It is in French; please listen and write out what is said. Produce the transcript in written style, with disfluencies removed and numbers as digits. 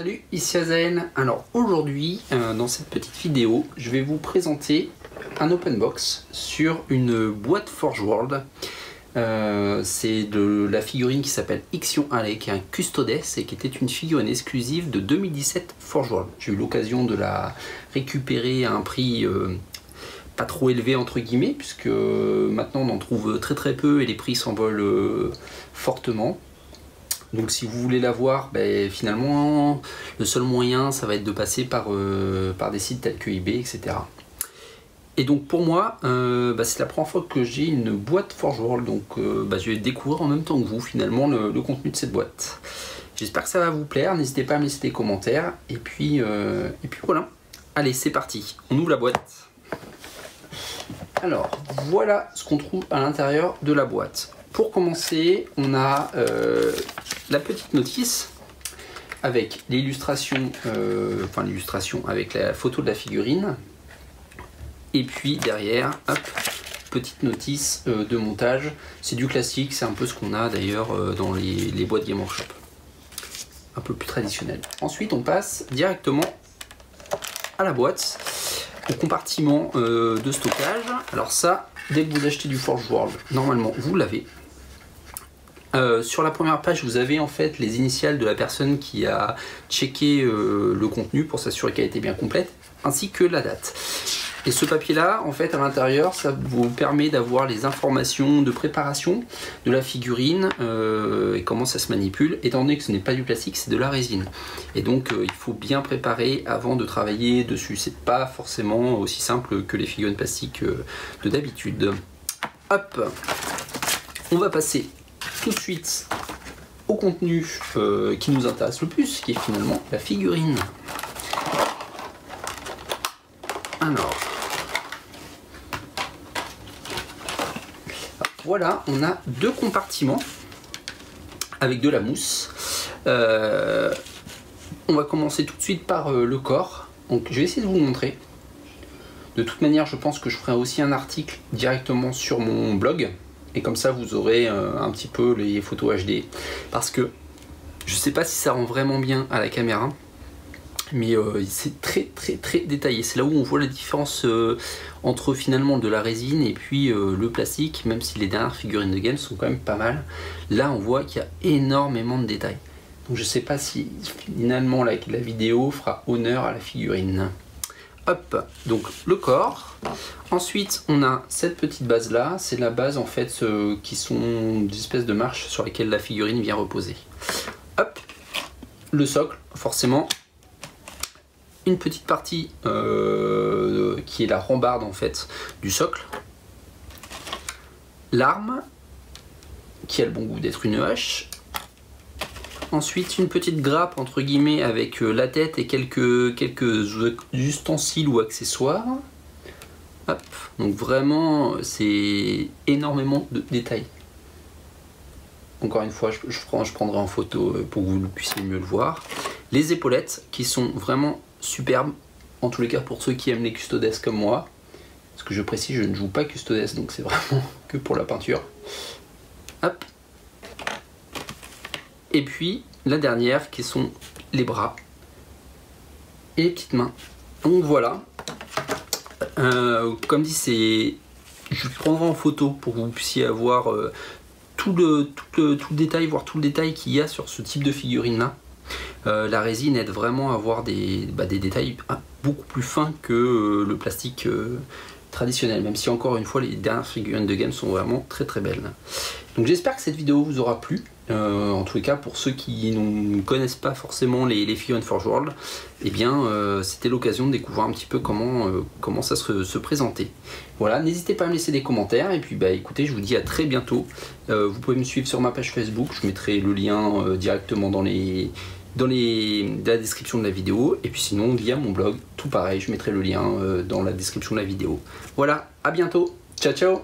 Salut, ici Azael. Alors aujourd'hui, dans cette petite vidéo, je vais vous présenter un open box sur une boîte Forge World. C'est de la figurine qui s'appelle Ixion Alley, qui est un Custodes et qui était une figurine exclusive de 2017 Forge World. J'ai eu l'occasion de la récupérer à un prix pas trop élevé entre guillemets, puisque maintenant on en trouve très peu et les prix s'envolent fortement. Donc si vous voulez la voir, finalement le seul moyen ça va être de passer par des sites tels que eBay, etc. Et donc pour moi, c'est la première fois que j'ai une boîte Forge World, donc je vais découvrir en même temps que vous finalement le contenu de cette boîte. J'espère que ça va vous plaire, n'hésitez pas à me laisser des commentaires, et puis voilà. Allez, c'est parti, on ouvre la boîte. Alors, voilà ce qu'on trouve à l'intérieur de la boîte. Pour commencer, on a la petite notice avec l'illustration, avec la photo de la figurine. Et puis derrière, hop, petite notice de montage. C'est du classique, c'est un peu ce qu'on a d'ailleurs dans les boîtes Game Workshop. Un peu plus traditionnel. Ensuite, on passe directement à la boîte, au compartiment de stockage. Alors ça, dès que vous achetez du Forge World, normalement vous l'avez. Sur la première page, vous avez en fait les initiales de la personne qui a checké le contenu pour s'assurer qu'elle était bien complète, ainsi que la date. Et ce papier là, en fait, à l'intérieur, ça vous permet d'avoir les informations de préparation de la figurine et comment ça se manipule, étant donné que ce n'est pas du plastique, c'est de la résine. Et donc il faut bien préparer avant de travailler dessus. C'est pas forcément aussi simple que les figurines plastiques de d'habitude. Hop, on va passer tout de suite au contenu qui nous intéresse le plus, qui est finalement la figurine. Alors, voilà, on a deux compartiments avec de la mousse. On va commencer tout de suite par le corps. Donc, je vais essayer de vous montrer. De toute manière, je pense que je ferai aussi un article directement sur mon blog. Et comme ça, vous aurez un petit peu les photos HD. Parce que je sais pas si ça rend vraiment bien à la caméra. Mais c'est très détaillé. C'est là où on voit la différence entre finalement de la résine et puis le plastique, même si les dernières figurines de game sont quand même pas mal. Là on voit qu'il y a énormément de détails. Donc je sais pas si finalement la vidéo fera honneur à la figurine. Hop, donc le corps. Ensuite on a cette petite base là, c'est la base en fait qui sont des espèces de marches sur lesquelles la figurine vient reposer. Hop, le socle forcément. Une petite partie qui est la rambarde en fait du socle, l'arme qui a le bon goût d'être une hache, ensuite une petite grappe entre guillemets avec la tête et quelques ustensiles ou accessoires. Hop. Donc vraiment c'est énormément de détails. Encore une fois je prendrai en photo pour que vous puissiez mieux le voir. Les épaulettes qui sont vraiment superbe, en tous les cas pour ceux qui aiment les Custodes comme moi, parce que je précise, je ne joue pas Custodes, donc c'est vraiment que pour la peinture. Hop. Et puis la dernière qui sont les bras et les petites mains. Donc voilà, comme dit, je prendrai en photo pour que vous puissiez avoir tout le détail, voir tout le détail qu'il y a sur ce type de figurine là. La résine aide vraiment à avoir des détails beaucoup plus fins que le plastique traditionnel, même si encore une fois les dernières figurines de game sont vraiment très belles. Donc j'espère que cette vidéo vous aura plu. En tous les cas, pour ceux qui ne connaissent pas forcément les figurines Forge World, eh bien c'était l'occasion de découvrir un petit peu comment ça se présentait. Voilà, n'hésitez pas à me laisser des commentaires et puis écoutez, je vous dis à très bientôt. Vous pouvez me suivre sur ma page Facebook, je mettrai le lien directement dans la description de la vidéo, et puis sinon via mon blog, tout pareil, je mettrai le lien dans la description de la vidéo. Voilà, à bientôt, ciao ciao.